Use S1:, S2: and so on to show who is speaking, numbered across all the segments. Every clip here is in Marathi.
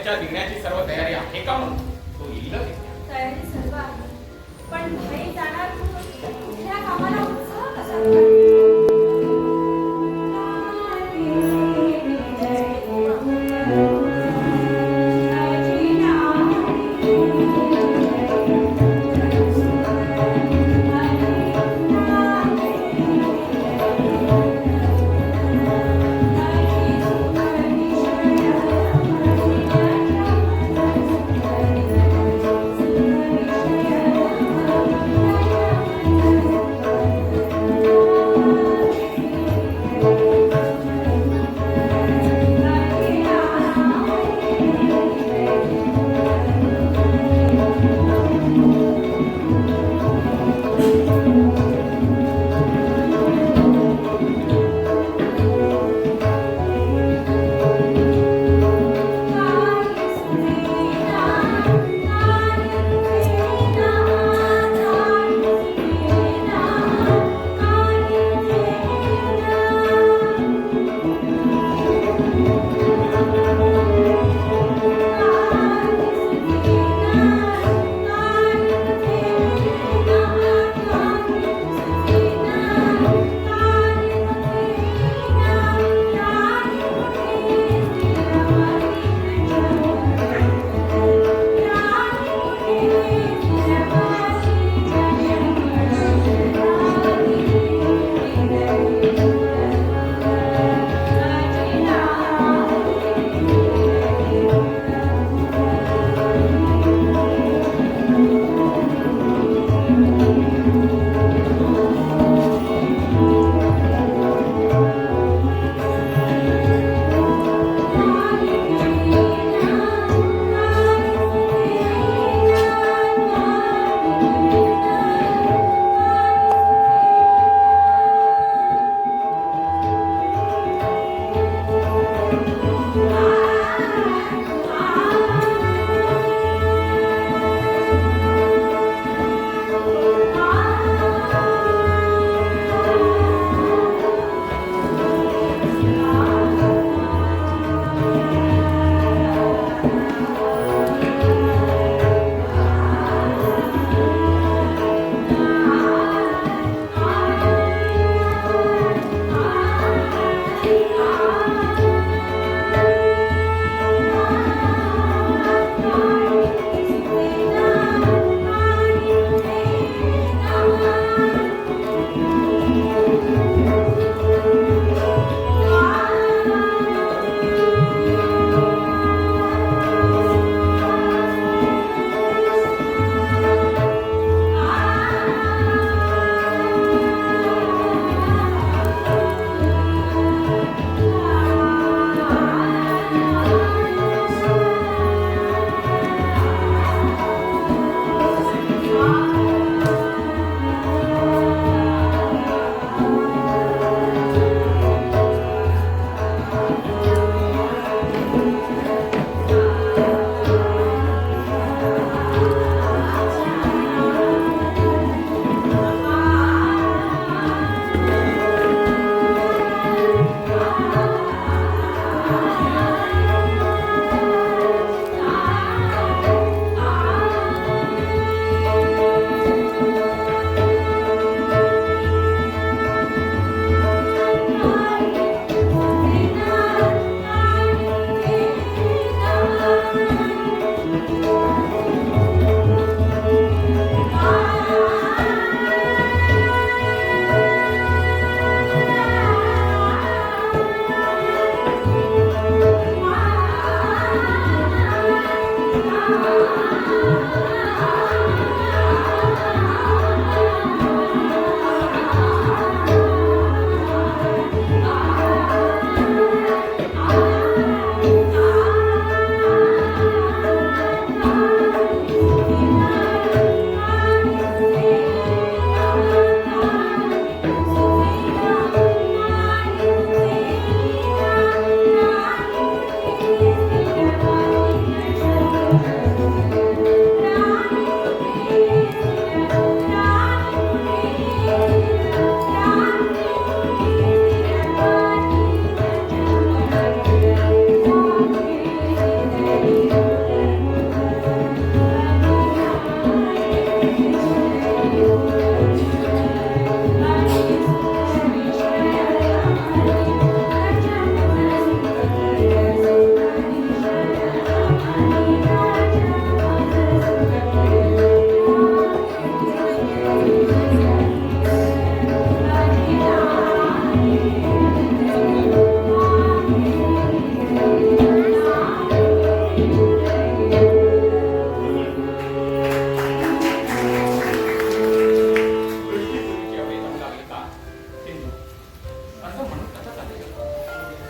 S1: त्याच्या निघण्याची सर्व तयारी आहे का म्हणून तो येईल.
S2: तयारी सर्व आहे, पण भाई जाणार कुठल्या कामाला उत्साह कसा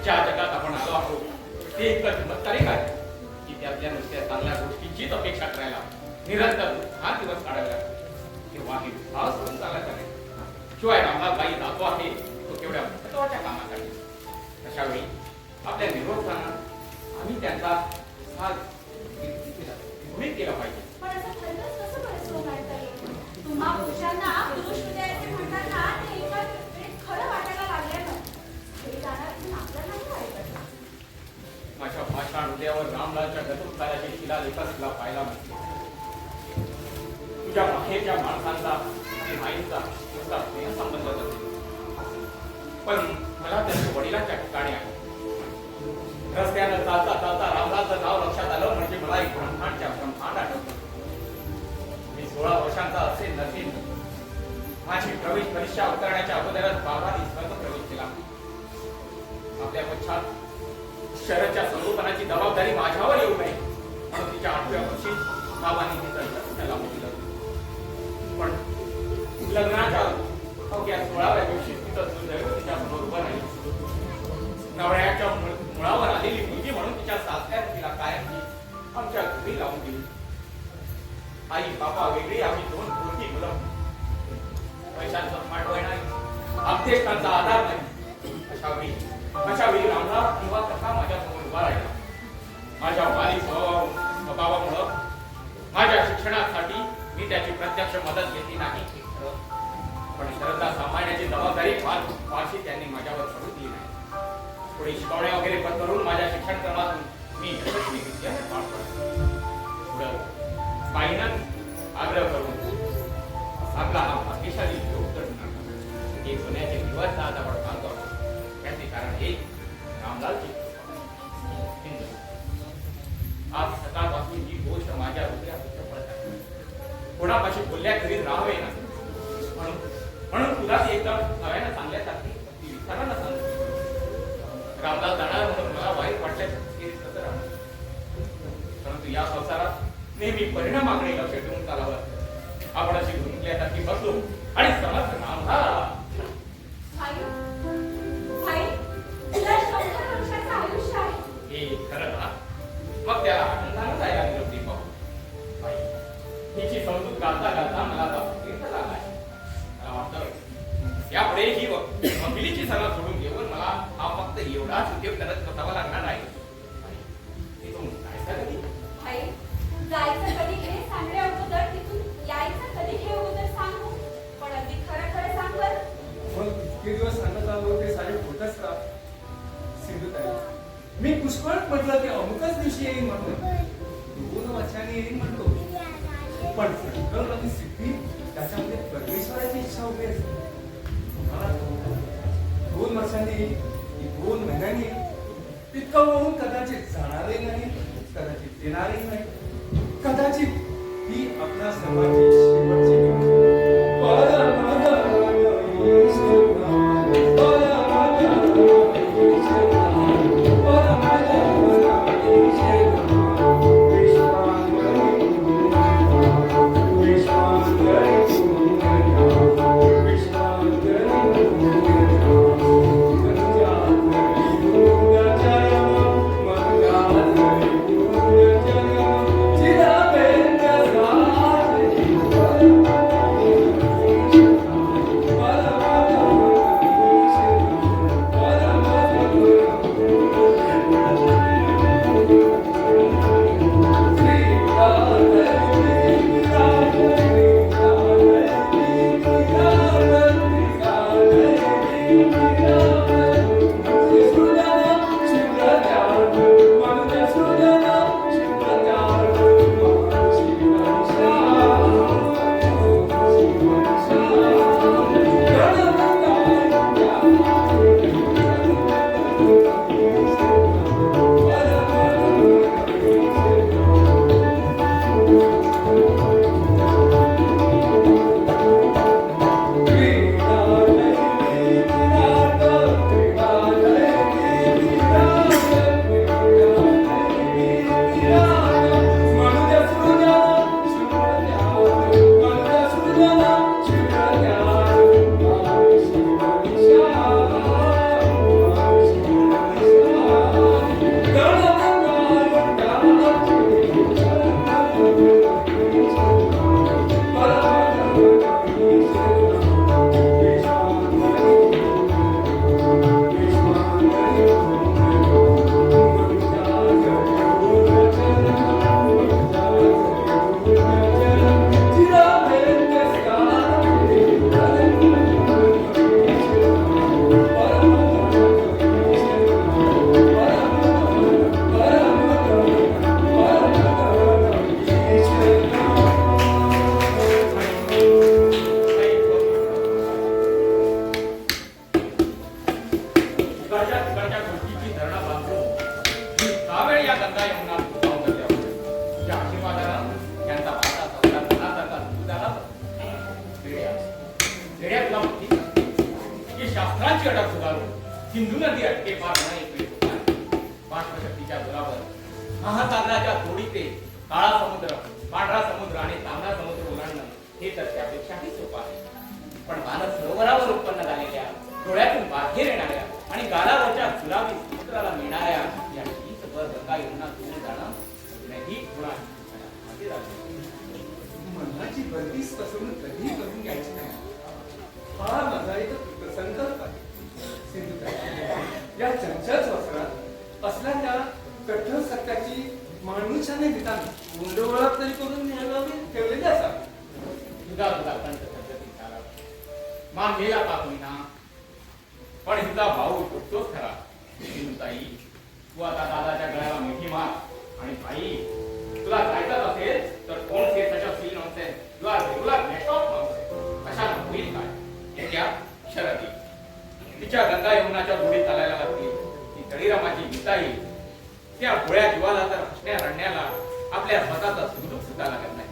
S1: ज्या जगात आपण आलो आहोत ते इतकं चमत्कारिक आहे की त्यातल्या नुसत्या चांगल्या गोष्टींचीच अपेक्षा करायला निरंतर हा दिवस काढायला किंवा ही भाव सोडून चालायचा नाही. शिवाय रामदासबाई जातो आहे तो तेवढ्या महत्वाच्या कामासाठी. अशा वेळी आपल्या निरोधकांना आम्ही त्यांचा साथ गृहीत केला पाहिजे.
S2: पण असं खरंच कसं बरं सोंगाडता येईल? तुम्हा पुरुषांना पुरुष हृदयाचे म्हणतात ना, ते एका वेळेत खरं वाटायला लागल्यानं घरी जाणार इथून आपल्याला नाही वाटत.
S1: माझ्या भाषण हृदयावर रामलालच्या गतुकालाची शिलालेखच तुला पाहायला मिळते. तुझ्या माहेरच्या माणसांचा आणि माईंचा नुसता स्नेहसंबंध नसेल, पण मला त्यांच्या वडिलांच्या ठिकाणी आहे. रस्त्यानं चालता चालता रामलालचं नाव लक्षात आलं म्हणजे मला एक ब्रह्मांड आठवतं. मी 16 वर्षांचा असेल नसेल, माझी प्रवेश परीक्षा उतरण्याच्या अगोदरच बाबांनी स्वर्ग प्रवेश केला. आपल्या पश्चात शहराच्या संगोपनाची जबाबदारी माझ्यावर येऊ नये म्हणून तिच्या 8व्या वर्षी बाबांनी तिचं लावून दिलं. पण लग्नाच्या अवघ्या 16व्या दिवशी तिचं दुर्दैव तिच्या समोर उभं राहिलं. नवऱ्याच्या मुळावर आलेली मुलगी म्हणून तिच्या सासऱ्याने तिला कायमची आमच्या घरी लावून दिली. आई बाबा वेगळी, आम्ही 2 पोरगी मुलं. पैशांचा पाठवाय नाही, आपतेष्टांचा आधार नाही. अशा वेळी रामला किंवा कसा माझ्यासमोर उभा राहिला. माझ्या वाली स्वभावामुळं माझ्या शिक्षणासाठी मी त्याची प्रत्यक्ष मदत घेतली नाही, पण श्रद्धा सांभाळण्याची जबाबदारी फारशी त्यांनी माझ्यावर पडू दिली नाही. पुढे शिकवणे वगैरे पण करून माझ्या शिक्षण क्रमातून मी यशस्वी विद्यार्थी पार पडलो. पुढं बाईनं आग्रह करून आपला हा भाग्यशाली उत्तर हे सोन्याचे दिवस आज आपण सांगतो. त्याचे कारण हे रामलालची आज सकाळपासून ही गोष्ट माझ्या हृदयात पडत आहे. कोणापाशी बोलल्या तरी राहावे ना म्हणून तुला ती एकदम नव्यानं सांगल्यासारखी ती विचारांना सांगतो. रामलाल जाणार म्हणून मला वाईट वाटल्याचं राहणार, परंतु या संसारात नेहमी परिणामाकडे लक्ष ठेवून चालावं. आपण अशी गुंतल्यासारखी बसलो आणि समर्थ रामलाल हे खरं ना, मग त्याला आनंदानं जायला निरोप पाहू. हिची समजूत घालता घालता मला तीर्थ लागलाय. मला वाटतं यापुढे ही वकिलीची सलाह सोडून घेऊन मला हा फक्त एवढाच उद्योग करत बसावा लागणार आहे. तिथून जायचं कधी?
S2: जायचं कधी हे सांगण्या अगोदर तिथून यायचं कधी हे अगोदर सांगू. पण अगदी खरं खरं सांग बरं.
S3: मग इतके दिवस सांगत आलो ते सारे खोटच का? सिंधुताई, मी पुष्कळ म्हटलं की अमुकच दिवशी येईन म्हटलं, 2 वर्षांनी येईन म्हटलो, पण संकल्प आणि सिद्धी त्याच्यामध्ये परमेश्वराची इच्छा उभी असते. मला 2 वर्षांनी 2 महिन्यांनी तितकं होऊन कदाचित जाणारही नाही, कदाचित येणारही नाही, कदाचित ही आपल्या समाजाची शेवटची
S4: Thank you.
S1: काळाची अटक सुधारून सिंधू नदी अटके पार न एकवी बाष्पशक्तीच्या जोरावर महासागराच्या तोडीते काळा समुद्र, पांढरा समुद्र आणि तांबडा समुद्र ओलांडणं हे तर त्यापेक्षाही सोपं आहे. पण मानस सरोवरावर उत्पन्न झालेल्या डोळ्यातून बाहेर येणाऱ्या आणि गालावरच्या गुलाबी समुद्राला मिळणाऱ्या या वर गंगा यमुना दूर जाणं नाही गुण आहे.
S3: मनाची बंदिश पासून कधी करून घ्यायची नाही. हा माझा एक संकल्प आहे. सिंधुताई, या चंचल वस्त्रात असल्या त्या कठोर सत्याची माणूसाने देताना गुंडोळा तरी करून न्यायाला ठेवलेली असावी.
S1: तुझा तुझा कंठ पद्धती झाला मान मेला का होईना, पण हिचा भाऊ तोच खरा. सिंधुताई, तू आता दादाच्या गळ्याला मिठी मार आणि भाई तुला जायचं असेल तर कोण से सशस्त्री नव्हते तुला रेग्युलर नेटवर्क नव्हते कशाला होईल काय याच्या शरती. तिच्या गंगा यमुनाच्या जोडीत चालायला लागली ती तळीरामाची गीताई. त्या भोळ्या जीवाला तर हसण्या रडण्याला आपल्या स्वतःचा सुखदुःख सुद्धा लागत नाही.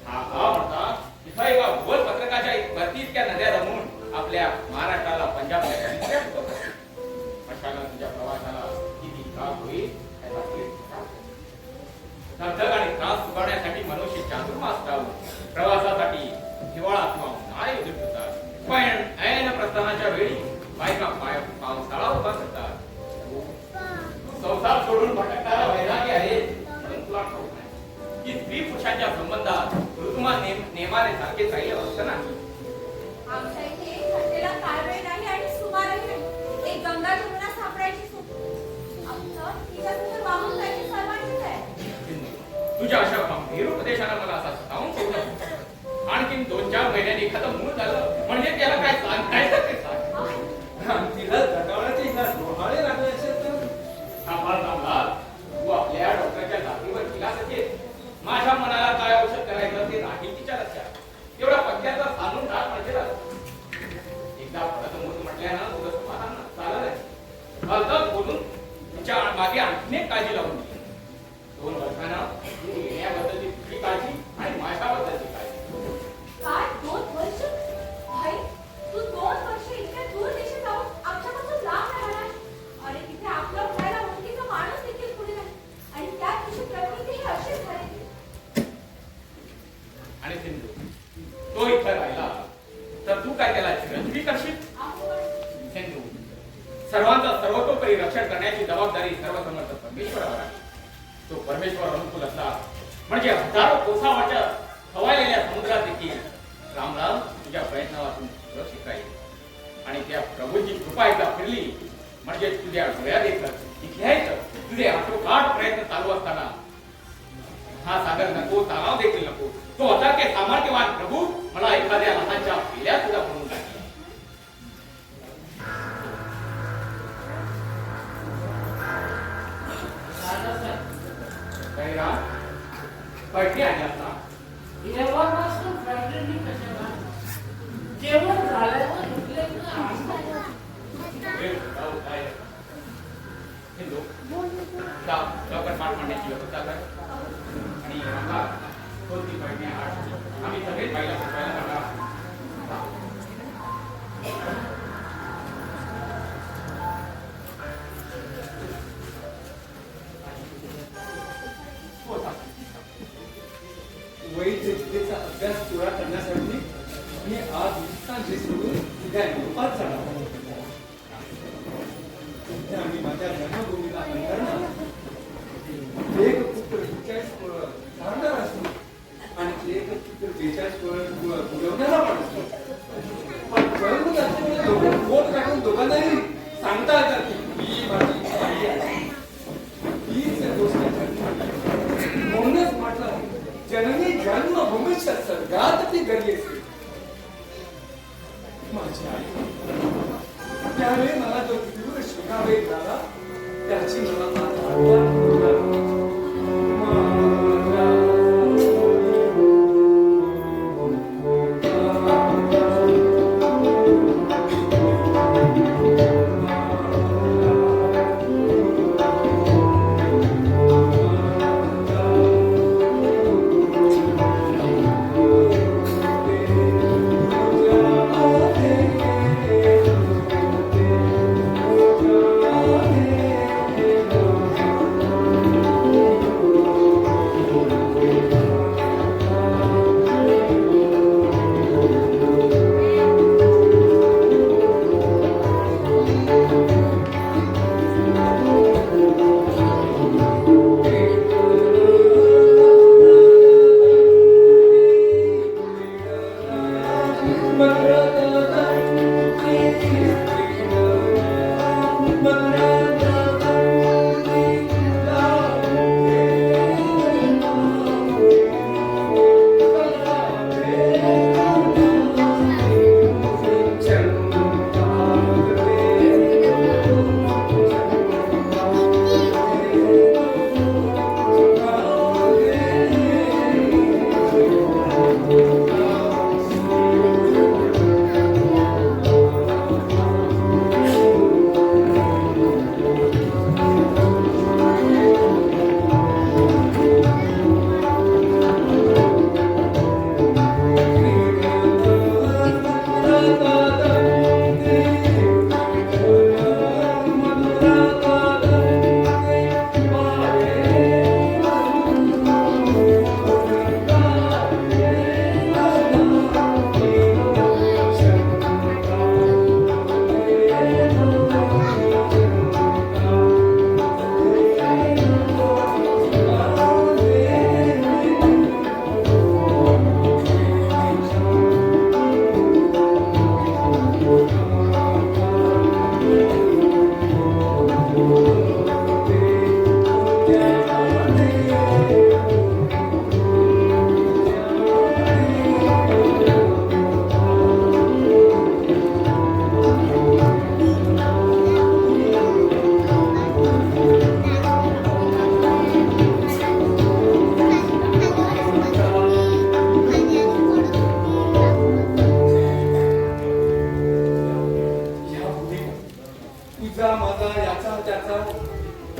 S1: हा म्हणता इथं एका भूगोल पत्रकाच्या भरती इतक्या नद्या रमून आपल्या महाराष्ट्राला पंजाबच्या कशाला तुझ्या प्रवासाला किती त्रास होईल धगधग आणि त्रास चुकवण्यासाठी मनुष्य चातुर्मास लावून प्रवासासाठी हिवाळा किंवा उन्हाळे उदित होतात. पण ऐन प्रस्थानाच्या वेळी बायका पावसाळा उभा करतात. संसार सोडून भटकणारा वैरागी आहे म्हणून तुला ठाऊक नाही की स्त्री पुरुषांच्या संबंधात ऋतुमान नेमाने सारखे राहिले असं नाही.
S2: आमच्या इथे घटनेला काळ वेळ नाही आणि सुमारही नाही. एक गंगा यमुना सापडायची सूट आमचं तिच्यासमोर वाहून जायची सर्वांचीच आहे.
S1: तुझ्या अशा गंभीर उपदेशाने मला असा सतावून सोडलं. आणखीन 2-4 महिन्यांनी एखादं मूळ झालं म्हणजे त्याला काय सांगायचं ते सांग.
S3: तिला जगावण्याचे इलाज डोहाळे लागले असेल तर
S1: तू आपल्या डॉक्टरच्या जातीवर केला सकेल. माझ्या मनाला काय औषध करायचं ते राहील तिच्या लक्षात. तेवढा पत्त्याचा सांगून टाक म्हणजे एकदा परत मूर्त म्हटल्यानं तुझं समाधान चालत आहे. भलतंच बोलून तिच्या मागे आणखीन एक काळजी लावून दिली. 2 वर्षांना तू येण्याबद्दलची तुझी काळजी आणि माझ्याबद्दलची काळजी.
S2: काय 2 वर्ष? भाई, तू 2 वर्ष इतक्या दूर देशात जाऊन आमच्यापासून लांब राहणार आणि तिथे आपलं व्हायला ओळखीचा माणूस देखील कुठे नाही आणि त्यात तुझी प्रकृती ही अशीच झाली.
S1: आणि सिंधू, तो इथं राहिला तर तू काय त्याला चिरंजीवी करशील? सिंधू, सर्वांचा सर्वतोपरी रक्षण करण्याची जबाबदारी सर्वसमर्थ परमेश्वरावर आहे. तो परमेश्वर अनुकूल असला म्हणजे हजारो कोसावाच्या खवायलेल्या समुद्रात देखील राम तुझ्या प्रयत्नातून सुरक्षित राहील. आणि त्या प्रभूची कृपा एकदा फिरली म्हणजे तुझ्या डोळ्यात येतं इथल्या येतं तुझे आटोकाट प्रयत्न चालू असताना हा सागर नको, तलाव देखील नको, तो अचानक सामर्थ्यवान प्रभू मला एखाद्या लहानच्या पिल्या सुद्धा म्हणून टाकली. पैसे आणलात ना?
S4: जेवणापासून फॅक्टरी कशाला जेवण झाल्यावर
S1: लवकर पाठ मांडण्याची व्यवस्था कर आणि मला कोणती पैसे आम्ही सगळे पाहिला सांगा.
S3: वैद्यकीचा अभ्यास पुरा करण्यासाठी मी आज विस्तांची सोडून उद्या युरोपात जाणार. उद्या मी माझ्या जन्मभूमीला अंतरणार. एक पुत्र 42 फळं धारणार असतो आणि एक पुत्र 42 फळं पुरवण्याला पण असतो. पण जन्म असलेले दोघं पोट काढून दोघांनाही सांगता येतात की ही माझी आई आहे. हीच गोष्ट म्हणूनच म्हटलं जननी जन्मभूमीच्या स्वर्गात ती घडली असेल. माझी आई त्यावेळी मला जो तीव्र शिकावेग झाला त्याची मला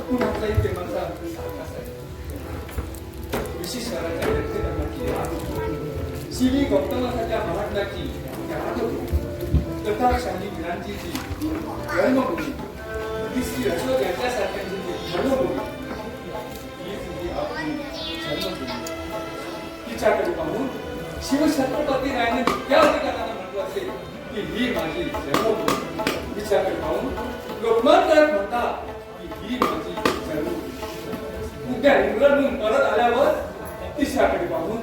S3: कुणाचाही प्रेमाचा अर्थ सारखाच आहे. ऋषी शहराच्या व्यक्तिधर्माची याद, शिवी गौतमासाच्या महात्म्याची याद होती. तथा शाही विरांचीची जन्मभूमी, तिसरी अशोक यांच्यासारख्यांची जी धर्मभूमी, हीच ही आपली जन्मभूमी. तिच्याकडे पाहून शिवछत्रपती रायाने विद्याधिकाराने म्हटलं असेल की ही माझी जन्मभूमी. तिच्याकडे पाहून लोकमान्य म्हणतात की ही माझी जन्मभूमी. उद्या इंग्लंडहून परत आल्यावर तिच्याकडे पाहून